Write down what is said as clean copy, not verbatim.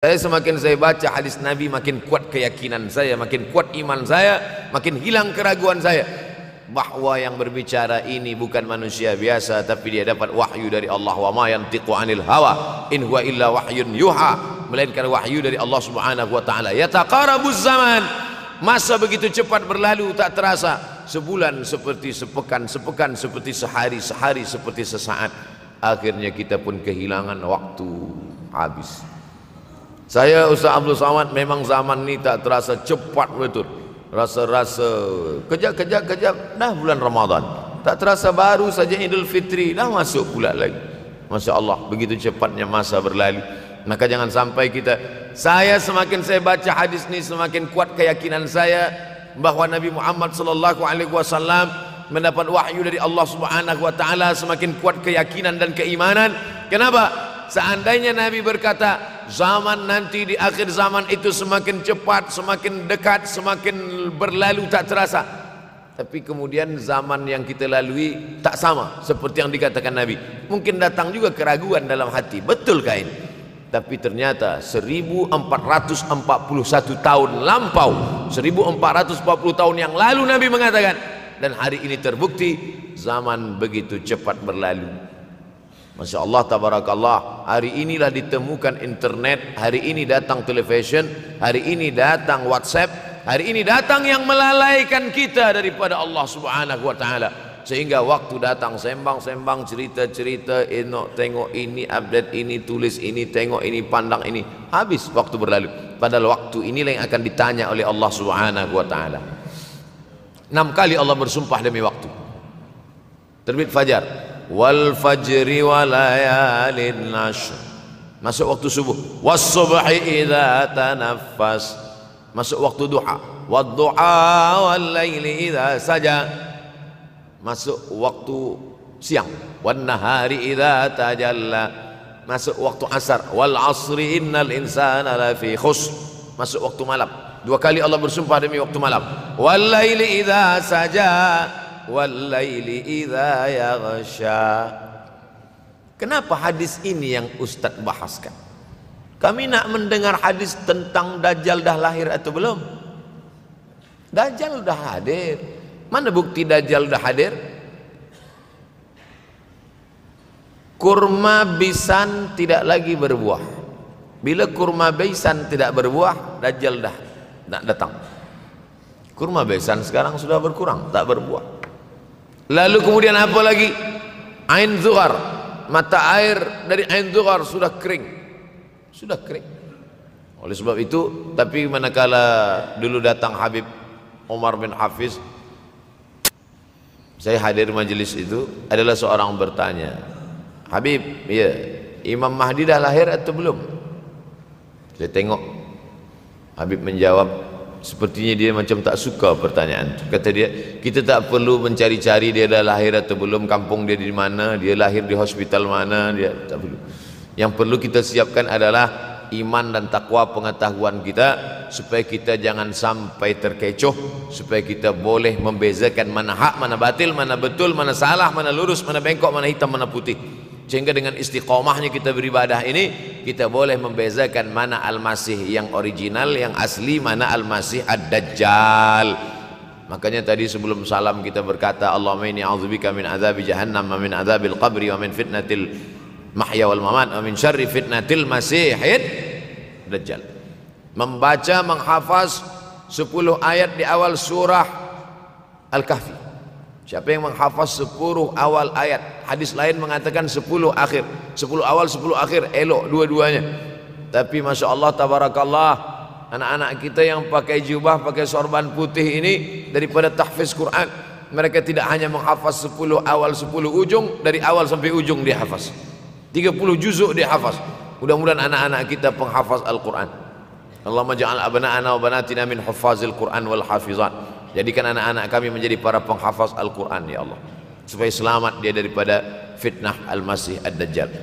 Semakin saya baca hadis Nabi, makin kuat keyakinan saya, makin kuat iman saya, makin hilang keraguan saya bahwa yang berbicara ini bukan manusia biasa, tapi dia dapat wahyu dari Allah. Wa ma yantiqu anil hawa in huwa illa wahyun yuha, melainkan wahyu dari Allah Subhanahu wa taala. Yataqarabuz zaman, masa begitu cepat berlalu tak terasa. Sebulan seperti sepekan, sepekan seperti sehari, sehari seperti sesaat. Akhirnya kita pun kehilangan waktu, habis. Saya Ustaz Abdul Somad, memang zaman ini tak terasa cepat betul. Rasa-rasa kejap, dah bulan Ramadan. Tak terasa baru saja Idul Fitri, dah masuk pula lagi. Masya Allah, begitu cepatnya masa berlalu. Maka jangan sampai semakin saya baca hadis ini, semakin kuat keyakinan saya bahwa Nabi Muhammad SAW mendapat wahyu dari Allah Subhanahu wa taala. Semakin kuat keyakinan dan keimanan. Kenapa? Seandainya Nabi berkata zaman nanti di akhir zaman itu semakin cepat, semakin dekat, semakin berlalu tak terasa, tapi kemudian zaman yang kita lalui tak sama seperti yang dikatakan Nabi. Mungkin datang juga keraguan dalam hati, betulkah ini? Tapi ternyata 1441 tahun lampau, 1440 tahun yang lalu Nabi mengatakan, dan hari ini terbukti zaman begitu cepat berlalu. Masya Allah, tabarakallah. Hari inilah ditemukan internet, hari ini datang television, hari ini datang WhatsApp, hari ini datang yang melalaikan kita daripada Allah Subhanahu wa taala. Sehingga waktu datang sembang-sembang, cerita-cerita, tengok ini, update ini, tulis ini, tengok ini, pandang ini, habis waktu berlalu. Padahal waktu inilah yang akan ditanya oleh Allah Subhanahu wa taala. 6 kali Allah bersumpah demi waktu. Terbit fajar, wal fajri wa layalin ashr, masuk waktu subuh. Was subhi idza tanaffas, masuk waktu duha. Wad duha wal laili idza saja, masuk waktu siang. Wan nahari idza tajalla, masuk waktu asar. Wal asri innal insana lafi khusr, masuk waktu malam. 2 kali Allah bersumpah demi waktu malam. Wal laili idza saja wal-laili idza yaghsha. Kenapa hadis ini yang Ustaz bahaskan? Kami nak mendengar hadis tentang Dajjal dah lahir atau belum? Dajjal dah hadir. Mana bukti Dajjal dah hadir? Kurma bisan tidak lagi berbuah. Bila kurma bisan tidak berbuah, Dajjal dah nak datang. Kurma bisan sekarang sudah berkurang, tak berbuah. Lalu kemudian apa lagi? Ain Zughar, mata air dari Ain Zughar sudah kering, sudah kering. Oleh sebab itu, tapi manakala dulu datang Habib Umar bin Hafiz, saya hadir majelis itu, adalah seorang bertanya, Habib, ya, Imam Mahdi dah lahir atau belum? Saya tengok Habib menjawab, sepertinya dia macam tak suka pertanyaan itu. Kata dia, kita tak perlu mencari-cari dia dah lahir atau belum, kampung dia di mana, dia lahir di hospital mana, dia tak perlu. Yang perlu kita siapkan adalah iman dan takwa pengetahuan kita, supaya kita jangan sampai terkecoh, supaya kita boleh membezakan mana hak, mana batil, mana betul, mana salah, mana lurus, mana bengkok, mana hitam, mana putih. Sehingga dengan istiqomahnya kita beribadah ini, kita boleh membezakan mana Al-Masih yang original, yang asli, mana Al-Masih Ad-Dajjal. Makanya tadi sebelum salam kita berkata, Allahumma inni a'udzubika min azabi jahannam, wa min azabil qabri, wa min fitnatil mahya wal mamat, wa min syarri fitnatil masihid Dajjal. Membaca, menghafaz 10 ayat di awal surah Al-Kahfi. Siapa yang menghafaz 10 awal ayat, hadis lain mengatakan 10 akhir, 10 awal 10 akhir, elok dua-duanya. Tapi Masya Allah, tabarakallah, anak-anak kita yang pakai jubah, pakai sorban putih ini, daripada tahfiz Quran, mereka tidak hanya menghafaz 10 awal 10 ujung, dari awal sampai ujung dia hafaz, 30 juzuk dia hafaz. Mudah-mudahan anak-anak kita penghafaz Al-Quran. Allahumma ja'al abna'ana wa banatina min huffazil Quran wal hafizat. Jadikan anak-anak kami menjadi para penghafaz Al-Quran, ya Allah, supaya selamat dia daripada fitnah Al-Masih Ad-Dajjal.